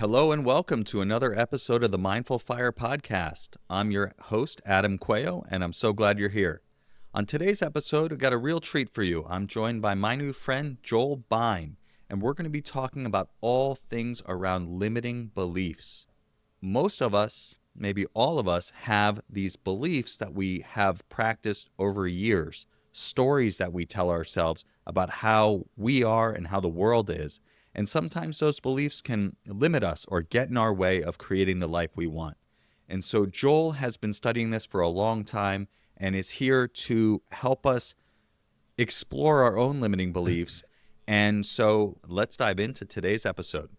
Hello and welcome to another episode of the Mindful Fire podcast. I'm your host, Adam Coelho, and I'm so glad you're here. On today's episode, we've got a real treat for you. I'm joined by my new friend, Joel Bein, and we're going to be talking about all things around limiting beliefs. Most of us, maybe all of us, have these beliefs that we have practiced over years, stories that we tell ourselves about how we are and how the world is. And sometimes those beliefs can limit us or get in our way of creating the life we want. And so Joel has been studying this for a long time and is here to help us explore our own limiting beliefs. And so let's dive into today's episode.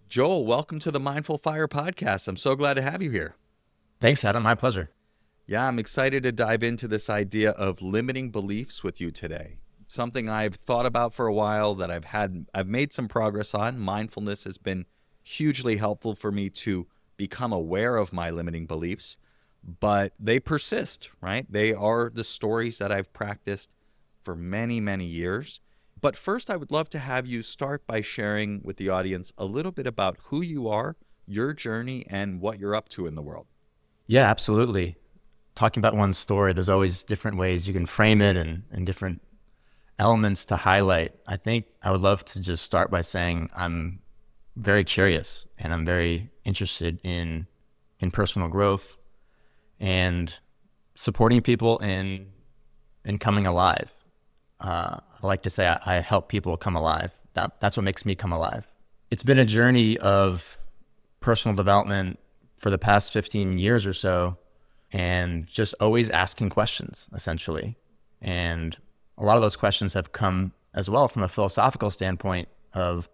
Joel, welcome to the Mindful Fire podcast. I'm so glad to have you here. Thanks, Adam. My pleasure. Yeah, I'm excited to dive into this idea of limiting beliefs with you today. Something I've thought about for a while that I've made some progress on. Mindfulness has been hugely helpful for me to become aware of my limiting beliefs, but they persist, right? They are the stories that I've practiced for many, many years. But first, I would love to have you start by sharing with the audience a little bit about who you are, your journey, and what you're up to in the world. Yeah, absolutely. Talking about one story, there's always different ways you can frame it and different elements to highlight. I think I would love to just start by saying I'm very curious and I'm very interested in personal growth and supporting people in coming alive. I like to say I help people come alive. That's what makes me come alive. It's been a journey of personal development for the past 15 years or so, and just always asking questions, essentially. And a lot of those questions have come as well from a philosophical standpoint of,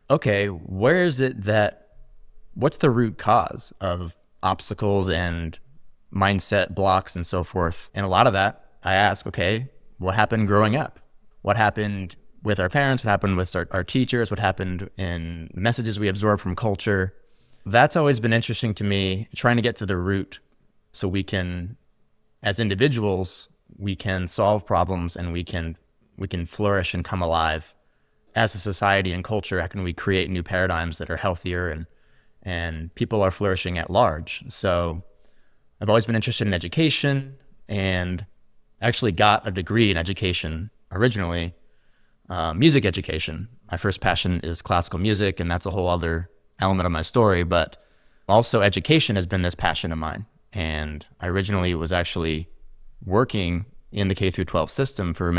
okay, what's the root cause of obstacles and mindset blocks and so forth? And a lot of that, I ask, okay, what happened growing up? What happened with our parents? What happened with our teachers? What happened in messages we absorb from culture? That's always been interesting to me, trying to get to the root so we can, as individuals, we can solve problems and we can flourish and come alive. As a society and culture, how can we create new paradigms that are healthier and people are flourishing at large? So I've always been interested in education and actually got a degree in education originally, music education. My first passion is classical music, and that's a whole other element of my story, but also education has been this passion of mine. And I originally was actually working in the K through 12 system for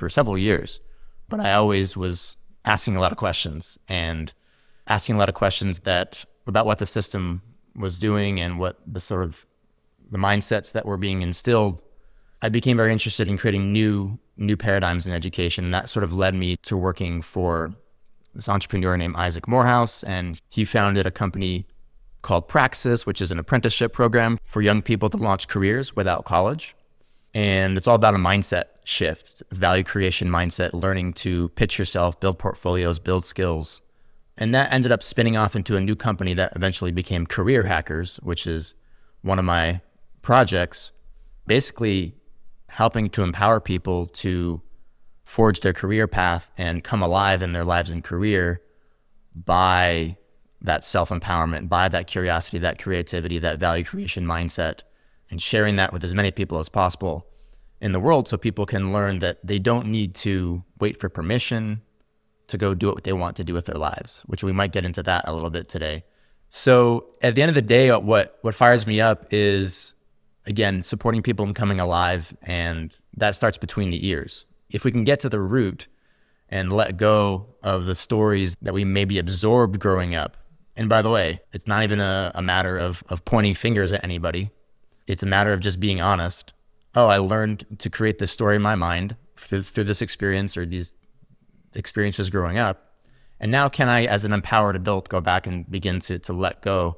several years, but I always was asking a lot of questions about what the system was doing and what the mindsets that were being instilled. I became very interested in creating new paradigms in education, and that sort of led me to working for this entrepreneur named Isaac Morehouse, and he founded a company called Praxis, which is an apprenticeship program for young people to launch careers without college. And it's all about a mindset shift, value creation mindset, learning to pitch yourself, build portfolios, build skills. And that ended up spinning off into a new company that eventually became Career Hackers, which is one of my projects, basically helping to empower people to forge their career path and come alive in their lives and career by that self-empowerment, by that curiosity, that creativity, that value creation mindset, and sharing that with as many people as possible in the world so people can learn that they don't need to wait for permission to go do what they want to do with their lives, which we might get into that a little bit today. So at the end of the day, what fires me up is, again, supporting people in coming alive, and that starts between the ears. If we can get to the root and let go of the stories that we maybe absorbed growing up. And by the way, it's not even a matter of pointing fingers at anybody. It's a matter of just being honest. Oh, I learned to create this story in my mind through this experience or these experiences growing up. And now can I, as an empowered adult, go back and begin to let go?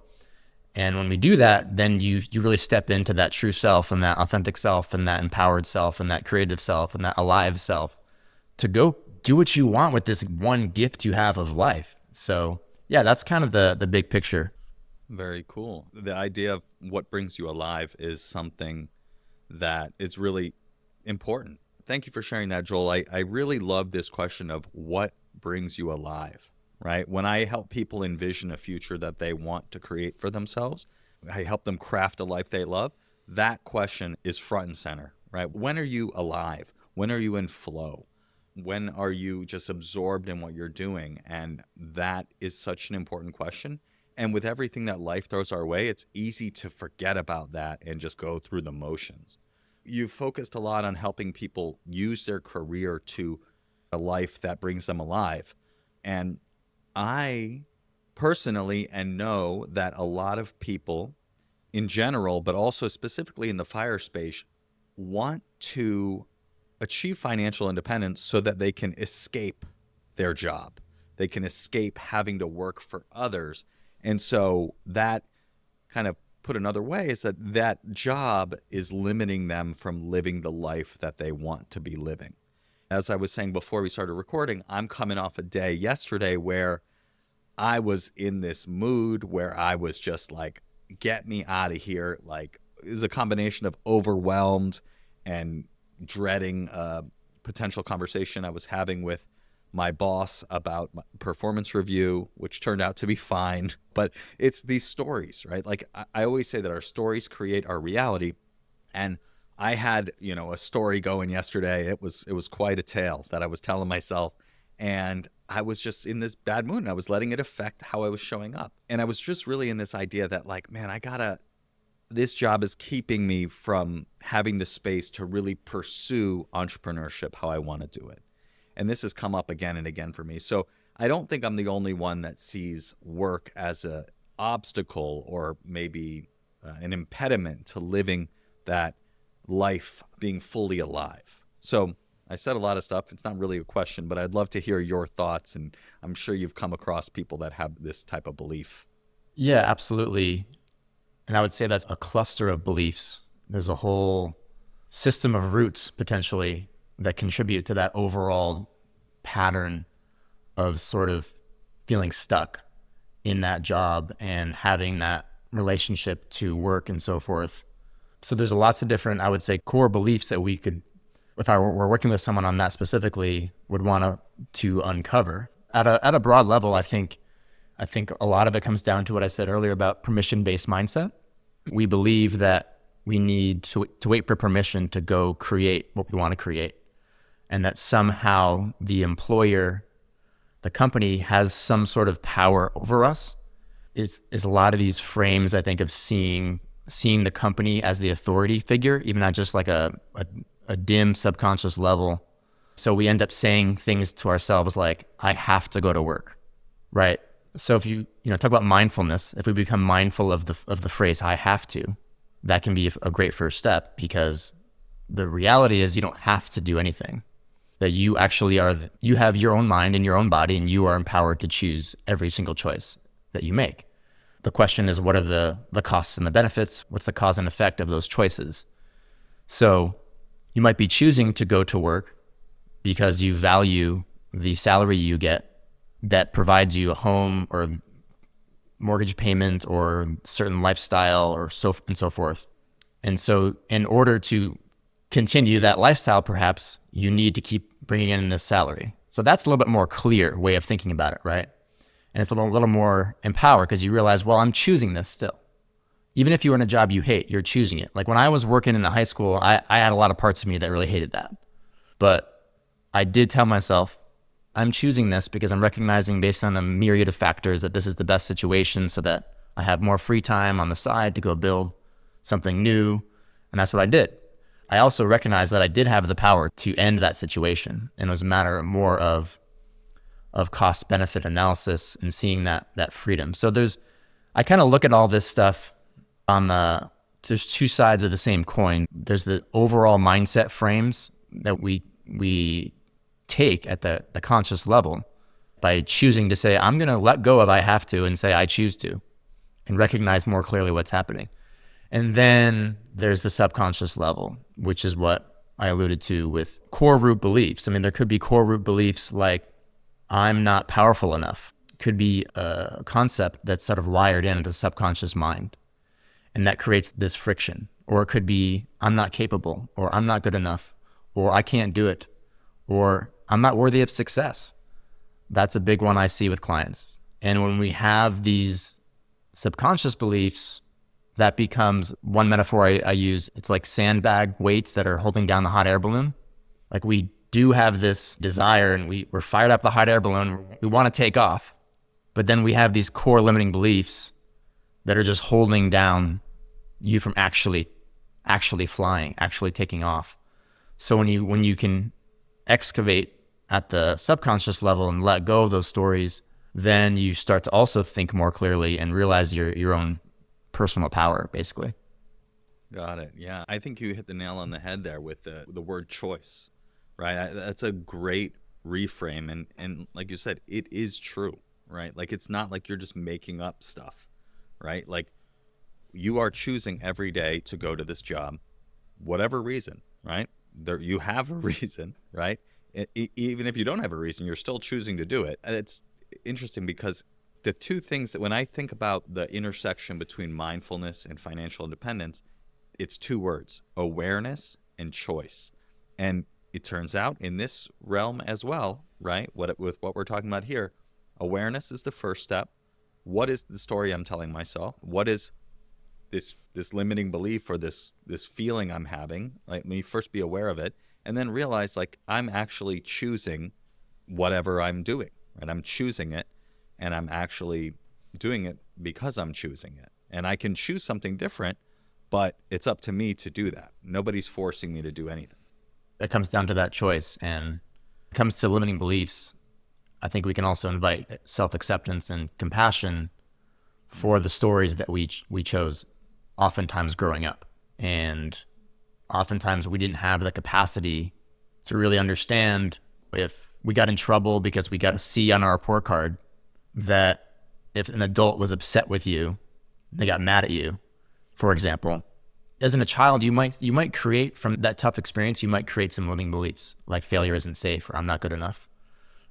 And when we do that, then you really step into that true self and that authentic self and that empowered self and that creative self and that alive self to go do what you want with this one gift you have of life. So yeah, that's kind of the big picture. Very cool. The idea of what brings you alive is something that is really important. Thank you for sharing that, Joel. I really love this question of what brings you alive. right? When I help people envision a future that they want to create for themselves, I help them craft a life they love. That question is front and center, right? When are you alive? When are you in flow? When are you just absorbed in what you're doing? And that is such an important question. And with everything that life throws our way, it's easy to forget about that and just go through the motions. You've focused a lot on helping people use their career to a life that brings them alive. And I personally and know that a lot of people in general, but also specifically in the fire space, want to achieve financial independence so that they can escape their job. They can escape having to work for others. And so that, kind of put another way, is that job is limiting them from living the life that they want to be living. As I was saying before we started recording, I'm coming off a day yesterday where I was in this mood where I was just like, get me out of here. Like, it was a combination of overwhelmed and dreading a potential conversation I was having with my boss about my performance review, which turned out to be fine. But it's these stories, right? Like I always say that our stories create our reality. And I had, a story going yesterday. It was quite a tale that I was telling myself. And I was just in this bad mood and I was letting it affect how I was showing up. And I was just really in this idea that, like, man, this job is keeping me from having the space to really pursue entrepreneurship how I want to do it. And this has come up again and again for me. So I don't think I'm the only one that sees work as an obstacle or maybe an impediment to living that life, being fully alive. So I said a lot of stuff. It's not really a question, but I'd love to hear your thoughts. And I'm sure you've come across people that have this type of belief. Yeah, absolutely. And I would say that's a cluster of beliefs. There's a whole system of roots potentially that contribute to that overall pattern of sort of feeling stuck in that job and having that relationship to work and so forth. So there's lots of different, I would say, core beliefs that we could, if I were working with someone on that specifically, would want to uncover. At a broad level, I think a lot of it comes down to what I said earlier about permission-based mindset. We believe that we need to wait for permission to go create what we want to create, and that somehow the employer, the company, has some sort of power over us. Is a lot of these frames, I think, of seeing the company as the authority figure, even at just like a dim subconscious level. So we end up saying things to ourselves like, I have to go to work, right? So if you talk about mindfulness, if we become mindful of the phrase "I have to," that can be a great first step, because the reality is you don't have to do anything. That you actually you have your own mind and your own body, and you are empowered to choose every single choice that you make. The question is, what are the costs and the benefits? What's the cause and effect of those choices? So you might be choosing to go to work because you value the salary you get that provides you a home or mortgage payment or certain lifestyle or so forth. And so in order to continue that lifestyle, perhaps you need to keep bringing in this salary. So that's a little bit more clear way of thinking about it, right? And it's a little more empowered because you realize, well, I'm choosing this still. Even if you were in a job you hate, you're choosing it. Like when I was working in a high school, I had a lot of parts of me that really hated that. But I did tell myself, I'm choosing this because I'm recognizing, based on a myriad of factors, that this is the best situation so that I have more free time on the side to go build something new. And that's what I did. I also recognized that I did have the power to end that situation. And it was a matter more of cost benefit analysis and seeing that freedom. So I kind of look at all this stuff there's two sides of the same coin. There's the overall mindset frames that we take at the conscious level by choosing to say, I'm going to let go of I have to and say I choose to, and recognize more clearly what's happening. And then there's the subconscious level, which is what I alluded to with core root beliefs. I mean, there could be core root beliefs like I'm not powerful enough. It could be a concept that's sort of wired into the subconscious mind, and that creates this friction. Or it could be I'm not capable, or I'm not good enough, or I can't do it, or I'm not worthy of success. That's a big one I see with clients. And when we have these subconscious beliefs, that becomes one metaphor I use. It's like sandbag weights that are holding down the hot air balloon. Like we do have this desire and we're fired up the hot air balloon. We want to take off. But then we have these core limiting beliefs that are just holding down you from actually flying, actually taking off. So when you can excavate at the subconscious level and let go of those stories, then you start to also think more clearly and realize your own personal power, basically. Got it. Yeah. I think you hit the nail on the head there with the word choice, right? That's a great reframe. And like you said, it is true, right? Like, it's not like you're just making up stuff, right? Like, you are choosing every day to go to this job, whatever reason, right? You have a reason, right? Even if you don't have a reason, you're still choosing to do it. And it's interesting because the two things that when I think about the intersection between mindfulness and financial independence, it's two words: awareness and choice. And it turns out in this realm as well, right? With what we're talking about here, awareness is the first step. What is the story I'm telling myself? What is this limiting belief or this feeling I'm having? Let me first be aware of it, and then realize, like, I'm actually choosing whatever I'm doing, right? I'm choosing it, and I'm actually doing it because I'm choosing it. And I can choose something different, but it's up to me to do that. Nobody's forcing me to do anything. It comes down to that choice. And when it comes to limiting beliefs, I think we can also invite self-acceptance and compassion for the stories that we chose, oftentimes growing up. And oftentimes we didn't have the capacity to really understand if we got in trouble because we got a C on our report card, that if an adult was upset with you, they got mad at you, for example. As a child, you might create from that tough experience, you might create some limiting beliefs like failure isn't safe or I'm not good enough.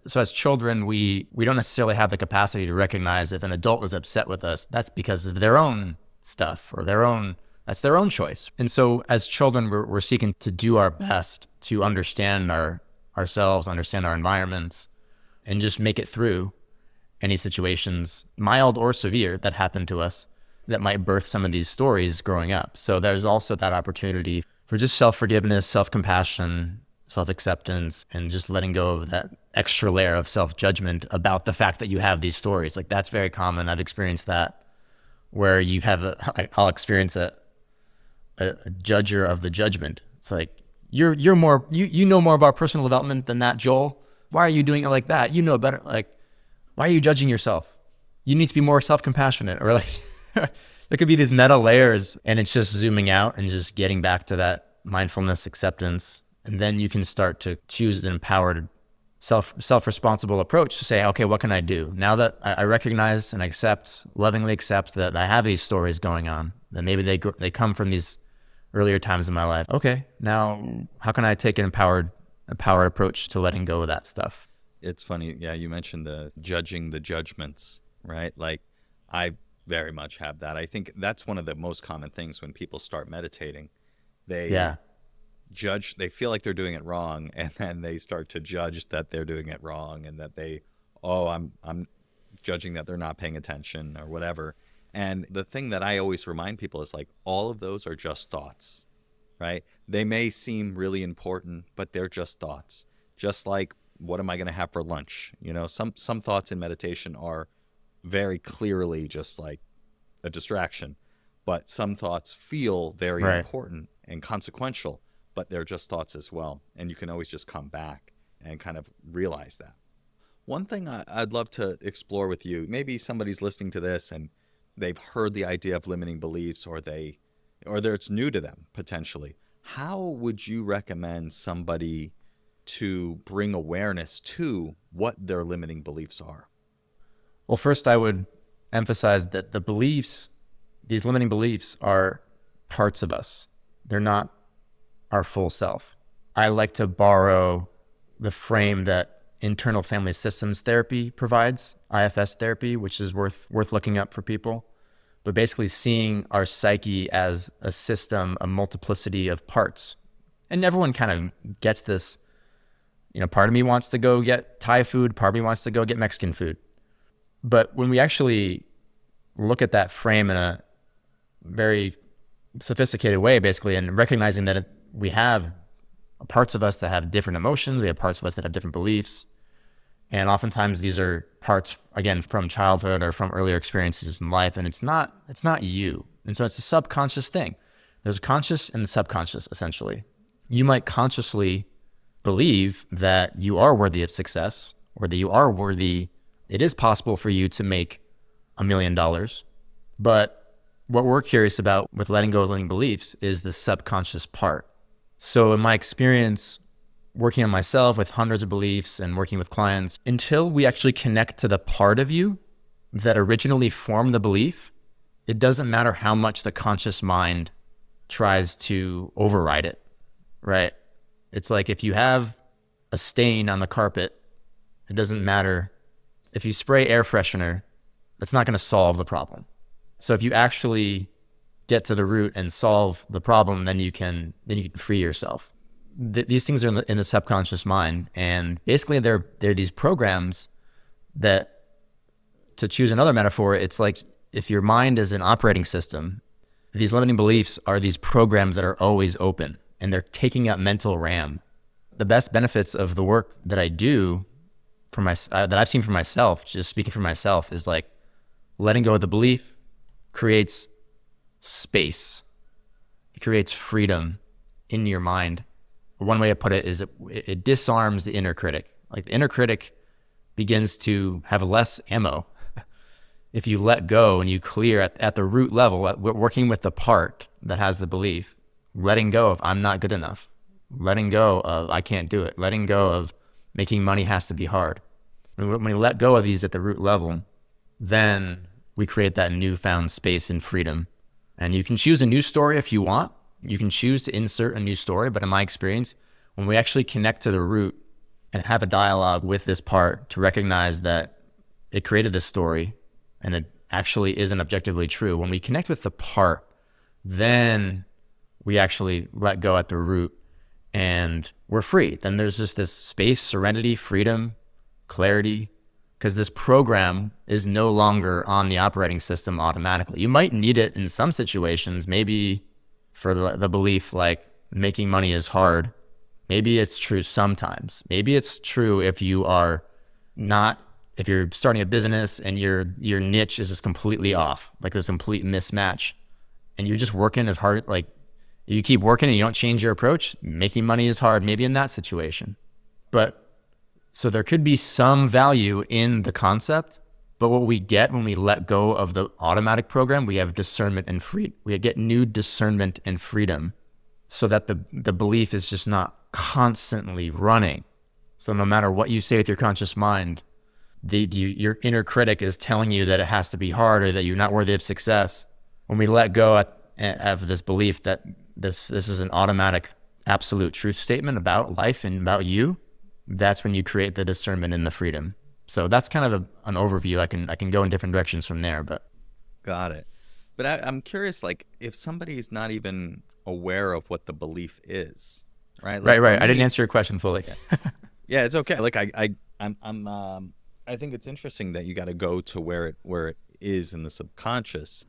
So as children, we don't necessarily have the capacity to recognize if an adult is upset with us, that's because of their own stuff or that's their own choice. And so as children, we're seeking to do our best to understand ourselves, understand our environments, and just make it through any situations, mild or severe, that happen to us that might birth some of these stories growing up. So there's also that opportunity for just self-forgiveness, self-compassion, self-acceptance, and just letting go of that extra layer of self-judgment about the fact that you have these stories. Like, that's very common. I've experienced that, where you have I'll experience a judger of the judgment. It's like, you're more, you know more about personal development than that, Joel. Why are you doing it like that? You know better. Like, why are you judging yourself? You need to be more self-compassionate. Or like, there could be these meta layers, and it's just zooming out and just getting back to that mindfulness, acceptance. And then you can start to choose an empowered, self-responsible approach to say, okay, what can I do? Now that I recognize and lovingly accept that I have these stories going on, that maybe they come from these earlier times in my life. Okay, now how can I take an empowered approach to letting go of that stuff? It's funny. Yeah, you mentioned the judging the judgments, right? Like, I very much have that. I think that's one of the most common things when people start meditating. They they feel like they're doing it wrong, and then they start to judge that they're doing it wrong, and that I'm judging that they're not paying attention or whatever. And the thing that I always remind people is, like, all of those are just thoughts, right? They may seem really important, but they're just thoughts. Just like, what am I going to have for lunch? You know, some thoughts in meditation are very clearly just like a distraction, but some thoughts feel very important and consequential, but they're just thoughts as well. And you can always just come back and kind of realize that. One thing I'd love to explore with you, maybe somebody's listening to this and they've heard the idea of limiting beliefs, or it's new to them potentially. How would you recommend somebody to bring awareness to what their limiting beliefs are? Well, first I would emphasize that these limiting beliefs are parts of us. They're not our full self. I like to borrow the frame that internal family systems therapy provides, IFS therapy, which is worth looking up for people. But basically seeing our psyche as a system, a multiplicity of parts. And everyone kind of gets this, part of me wants to go get Thai food, part of me wants to go get Mexican food. But when we actually look at that frame in a very sophisticated way, basically, and recognizing that we have parts of us that have different emotions, we have parts of us that have different beliefs. And oftentimes these are parts, again, from childhood or from earlier experiences in life. And it's not you. And so it's a subconscious thing. There's a conscious and the subconscious, essentially. You might consciously believe that you are worthy of success, or that you are worthy. It is possible for you to make $1 million. But what we're curious about with letting go of limiting beliefs is the subconscious part. So in my experience, working on myself with hundreds of beliefs and working with clients, until we actually connect to the part of you that originally formed the belief, it doesn't matter how much the conscious mind tries to override it, right? It's like if you have a stain on the carpet, it doesn't matter. If you spray air freshener, that's not going to solve the problem. So if you actually get to the root and solve the problem, then you can free yourself. These things are in the subconscious mind, and basically they're these programs that, to choose another metaphor, it's like if your mind is an operating system, these limiting beliefs are these programs that are always open, and they're taking up mental RAM. The best benefits of the work that I do that I've seen for myself, just speaking for myself, is like letting go of the belief creates space. It creates freedom in your mind. One way to put it is it disarms the inner critic. Like the inner critic begins to have less ammo. If you let go and you clear at the root level, working with the part that has the belief, letting go of I'm not good enough, letting go of I can't do it, letting go of making money has to be hard. When we let go of these at the root level, then we create that newfound space and freedom. And you can choose a new story if you want. You can choose to insert a new story. But in my experience, when we actually connect to the root and have a dialogue with this part to recognize that it created this story and it actually isn't objectively true, when we connect with the part, then we actually let go at the root and we're free. Then there's just this space, serenity, freedom, clarity, because this program is no longer on the operating system automatically. You might need it in some situations, maybe for the belief like making money is hard. Maybe it's true sometimes. Maybe it's true if you're starting a business and your niche is just completely off, like there's a complete mismatch, and you're just working as hard, like you keep working and you don't change your approach, making money is hard, maybe in that situation. But so there could be some value in the concept, but what we get when we let go of the automatic program, we have discernment and freedom. We get new discernment and freedom so that the belief is just not constantly running. So no matter what you say with your conscious mind, your inner critic is telling you that it has to be hard or that you're not worthy of success. When we let go of this belief that this is an automatic, absolute truth statement about life and about you, that's when you create the discernment and the freedom. So that's kind of an overview. I can go in different directions from there, but. Got it. But I'm curious, like if somebody's not even aware of what the belief is, right? Like Right. I didn't answer your question fully. Yeah, it's okay. Like I think it's interesting that you got to go to where it is in the subconscious,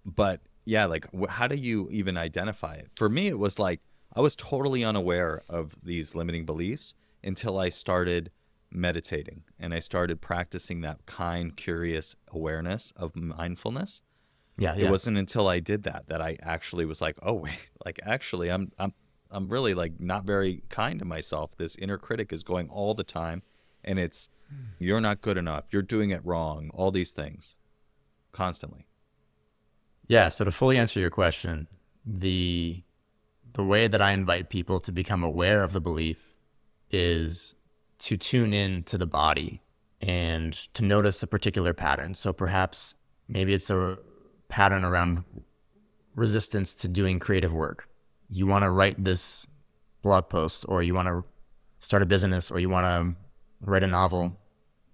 but yeah, like how do you even identify it? For me, it was like I was totally unaware of these limiting beliefs until I started meditating and I started practicing that kind, curious awareness of mindfulness. Yeah. It wasn't until I did that I actually was like, oh wait, like actually I'm really like not very kind to myself. This inner critic is going all the time, and it's you're not good enough, you're doing it wrong, all these things constantly. Yeah. So to fully answer your question, the way that I invite people to become aware of the belief is to tune in to the body and to notice a particular pattern. So perhaps maybe it's a pattern around resistance to doing creative work. You want to write this blog post, or you want to start a business, or you want to write a novel,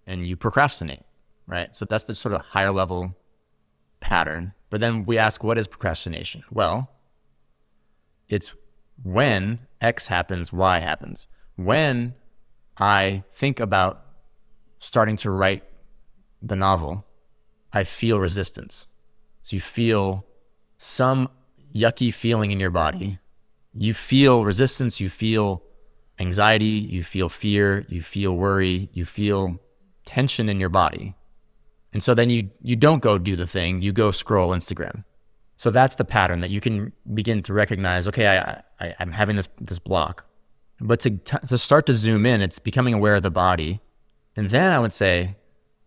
and you procrastinate, right? So that's the sort of higher level pattern. But then we ask, what is procrastination? Well, it's when X happens, Y happens. When I think about starting to write the novel, I feel resistance. So you feel some yucky feeling in your body. You feel resistance, you feel anxiety, you feel fear, you feel worry, you feel tension in your body. And so then you don't go do the thing, you go scroll Instagram. So that's the pattern that you can begin to recognize, okay, I'm having this block. But to start to zoom in, it's becoming aware of the body. And then I would say,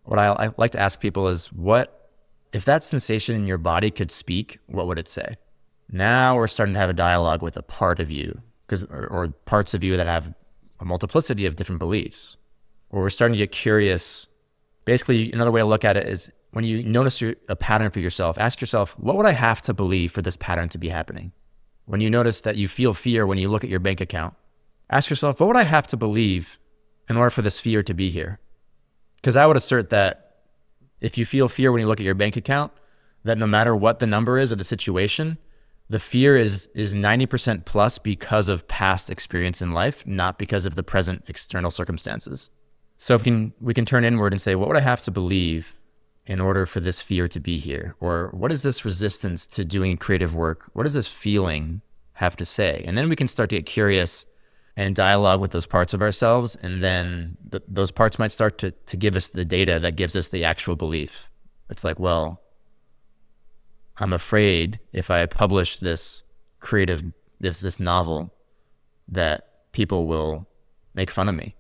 what I like to ask people is, what if that sensation in your body could speak, what would it say? Now we're starting to have a dialogue with a part of you, or parts of you that have a multiplicity of different beliefs, or we're starting to get curious. Basically, another way to look at it is when you notice a pattern for yourself, ask yourself, what would I have to believe for this pattern to be happening? When you notice that you feel fear when you look at your bank account, ask yourself, what would I have to believe in order for this fear to be here? Because I would assert that if you feel fear when you look at your bank account, that no matter what the number is or the situation, the fear is 90% plus because of past experience in life, not because of the present external circumstances. So if we can turn inward and say, what would I have to believe in order for this fear to be here? Or what is this resistance to doing creative work? What does this feeling have to say? And then we can start to get curious and dialogue with those parts of ourselves. And then those parts might start to give us the data that gives us the actual belief. It's like, well, I'm afraid if I publish this this novel that people will make fun of me.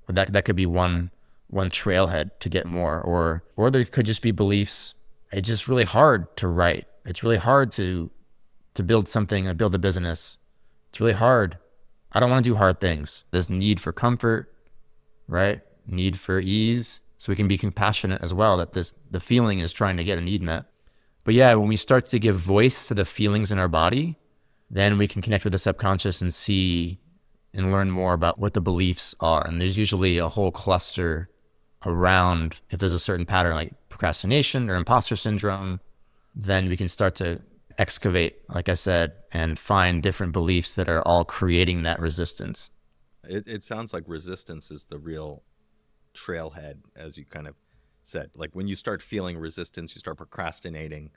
That could be one trailhead to get more, or there could just be beliefs. It's just really hard to write. It's really hard to build something and build a business. It's really hard. I don't want to do hard things. There's need for comfort, right? Need for ease. So we can be compassionate as well, that the feeling is trying to get a need met. But yeah, when we start to give voice to the feelings in our body, then we can connect with the subconscious and see and learn more about what the beliefs are. And there's usually a whole cluster around, if there's a certain pattern like procrastination or imposter syndrome, then we can start to excavate, like I said, and find different beliefs that are all creating that resistance. It sounds like resistance is the real trailhead, as you kind of said. Like when you start feeling resistance, you start procrastinating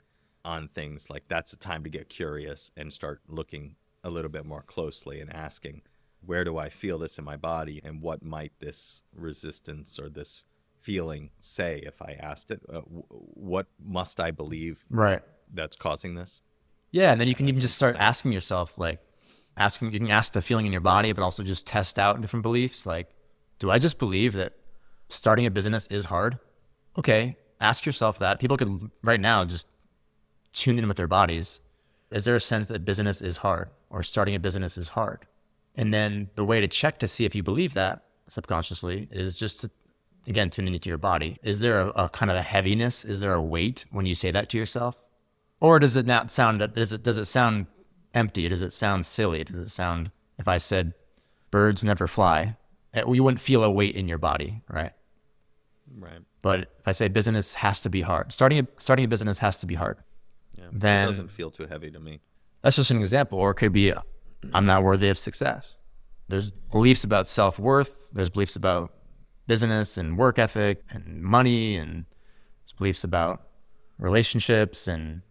on things, like that's a time to get curious and start looking a little bit more closely and asking, where do I feel this in my body, and what might this resistance or this feeling say if I asked it? What must I believe that's causing this? Yeah, and then you can even just start asking yourself, you can ask the feeling in your body, but also just test out different beliefs. Like, do I just believe that starting a business is hard? Okay, ask yourself that. People could right now just tune in with their bodies. Is there a sense that business is hard, or starting a business is hard? And then the way to check to see if you believe that subconsciously is just to, again, tune into your body. Is there a kind of a heaviness? Is there a weight when you say that to yourself? Or does it not sound, does it sound empty? Does it sound silly? Does it sound, if I said birds never fly, you wouldn't feel a weight in your body, right? Right. But if I say business has to be hard, starting a business has to be hard. Yeah, then it doesn't feel too heavy to me. That's just an example. Or it could be, I'm not worthy of success. There's beliefs about self-worth. There's beliefs about business and work ethic and money, and there's beliefs about relationships, and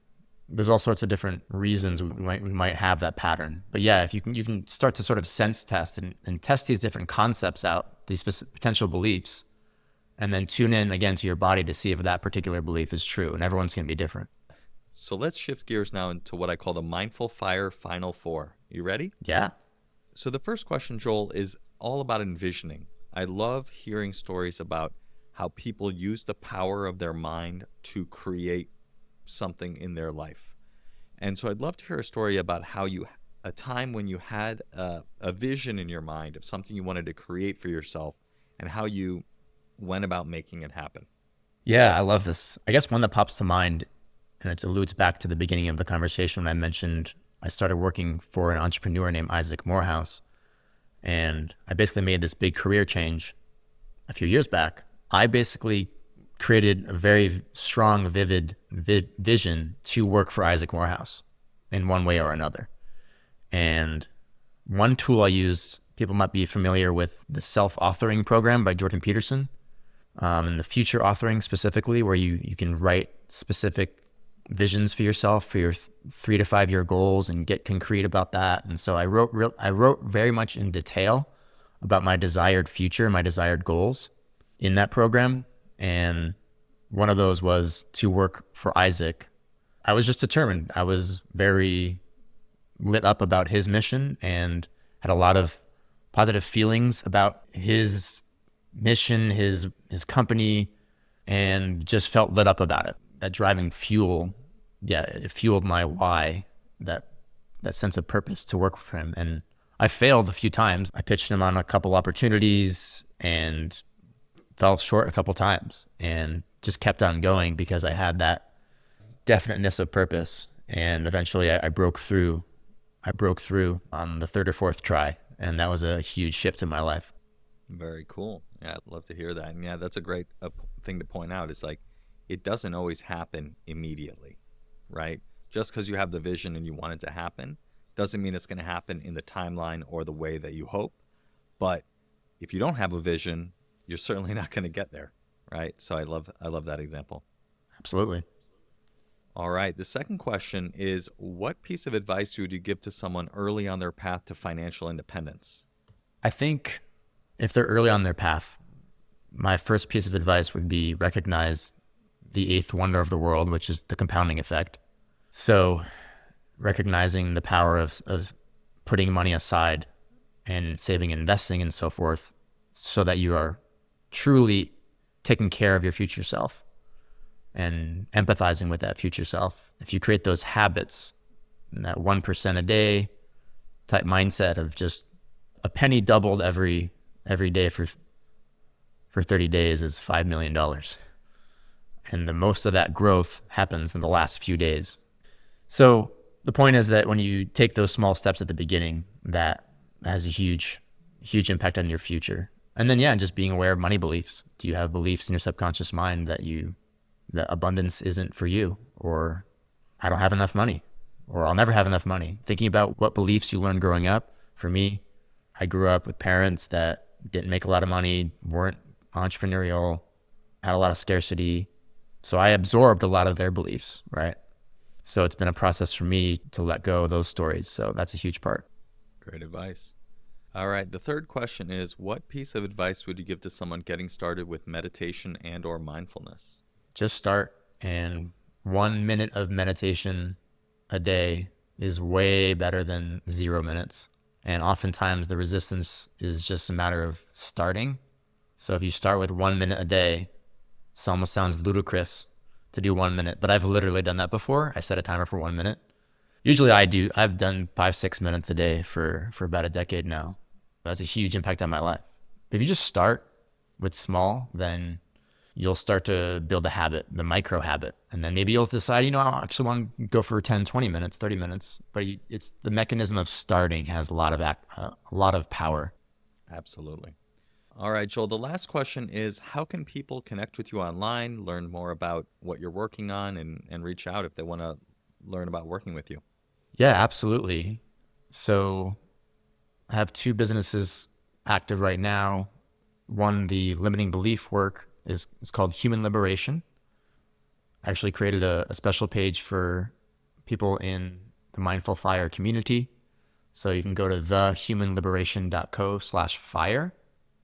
there's all sorts of different reasons we might have that pattern. But yeah, if you can start to sort of sense test and test these different concepts out, these potential beliefs, and then tune in again to your body to see if that particular belief is true. And everyone's going to be different. So let's shift gears now into what I call the Mindful Fire Final Four. You ready? Yeah. So the first question, Joel, is all about envisioning. I love hearing stories about how people use the power of their mind to create something in their life. And so I'd love to hear a story about how a time when you had a vision in your mind of something you wanted to create for yourself, and how you went about making it happen. Yeah, I love this. I guess one that pops to mind, and it alludes back to the beginning of the conversation when I mentioned I started working for an entrepreneur named Isaac Morehouse, and I basically made this big career change a few years back. I basically created a very strong, vivid vision to work for Isaac Morehouse in one way or another. And one tool I used, people might be familiar with the self-authoring program by Jordan Peterson, and the future authoring specifically, where you can write specific visions for yourself for your 3 to 5 year goals and get concrete about that. And so I wrote very much in detail about my desired future, my desired goals in that program. And one of those was to work for Isaac. I was just determined. I was very lit up about his mission and had a lot of positive feelings about his mission, his company, and just felt lit up about it. That driving fuel, it fueled my why, that sense of purpose to work for him. And I failed a few times. I pitched him on a couple opportunities and fell short a couple times, and just kept on going because I had that definiteness of purpose. And eventually I broke through on the 3rd or 4th try, and that was a huge shift in my life. Very cool. Yeah, I'd love to hear that. And yeah, that's a great thing to point out. It's like, it doesn't always happen immediately, right? Just because you have the vision and you want it to happen doesn't mean it's going to happen in the timeline or the way that you hope. But if you don't have a vision, you're certainly not going to get there, right? So I love that example. Absolutely. All right. The second question is, what piece of advice would you give to someone early on their path to financial independence? I think if they're early on their path, my first piece of advice would be recognize the 8th wonder of the world, which is the compounding effect. So recognizing the power of putting money aside and saving and investing and so forth, so that you are truly taking care of your future self and empathizing with that future self. If you create those habits, and that 1% a day type mindset of just a penny doubled every day for 30 days is $5 million. And the most of that growth happens in the last few days. So the point is that when you take those small steps at the beginning, that has a huge impact on your future. And then, just being aware of money beliefs. Do you have beliefs in your subconscious mind that abundance isn't for you, or I don't have enough money, or I'll never have enough money? Thinking about what beliefs you learned growing up. For me, I grew up with parents that didn't make a lot of money, weren't entrepreneurial, had a lot of scarcity. So I absorbed a lot of their beliefs, right? So it's been a process for me to let go of those stories. So that's a huge part. Great advice. All right. The third question is, what piece of advice would you give to someone getting started with meditation and or mindfulness? Just start, and 1 minute of meditation a day is way better than 0 minutes. And oftentimes the resistance is just a matter of starting. So if you start with 1 minute a day, it almost sounds ludicrous to do 1 minute, but I've literally done that before. I set a timer for 1 minute. Usually I've done 5-6 minutes a day for about a decade now. That's a huge impact on my life. If you just start with small, then you'll start to build a habit, the micro habit. And then maybe you'll decide, I actually want to go for 10, 20 minutes, 30 minutes. But it's the mechanism of starting has a lot of power. Absolutely. All right, Joel, the last question is, how can people connect with you online, learn more about what you're working on, and reach out if they want to learn about working with you? Yeah, absolutely. So I have 2 businesses active right now. One, the limiting belief work, is called Human Liberation. I actually created a special page for people in the Mindful Fire community. So you can go to thehumanliberation.co/fire,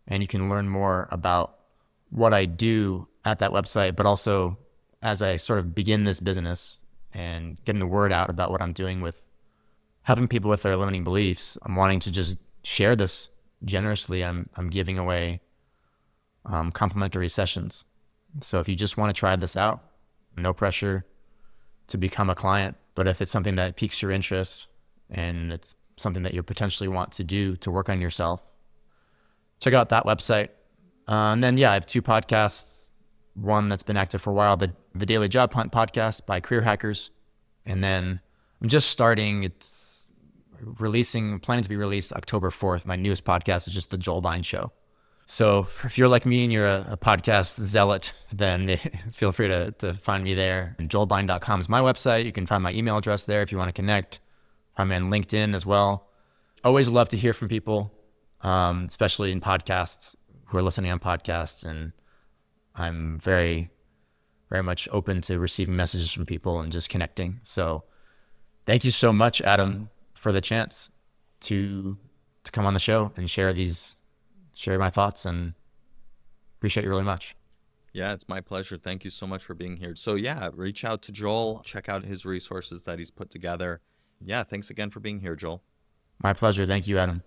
and you can learn more about what I do at that website, but also as I sort of begin this business and getting the word out about what I'm doing with helping people with their limiting beliefs, I'm wanting to just share this generously. I'm giving away complimentary sessions. So if you just want to try this out, no pressure to become a client, but if it's something that piques your interest and it's something that you potentially want to do to work on yourself, check out that website. And then, I have 2 podcasts. One that's been active for a while, the Daily Job Hunt podcast by career hackers. And then I'm just starting, it's planning to be released October 4th. My newest podcast is just the Joel Bein Show. So if you're like me and you're a podcast zealot, then feel free to find me there. And joelbein.com is my website. You can find my email address there if you want to connect. I'm on LinkedIn as well. Always love to hear from people. especially in podcasts, who are listening on podcasts. And I'm very, very much open to receiving messages from people and just connecting. So thank you so much, Adam, for the chance to come on the show and share my thoughts, and appreciate you really much. Yeah, it's my pleasure. Thank you so much for being here. So yeah, reach out to Joel, check out his resources that he's put together. Yeah, thanks again for being here, Joel. My pleasure. Thank you, Adam.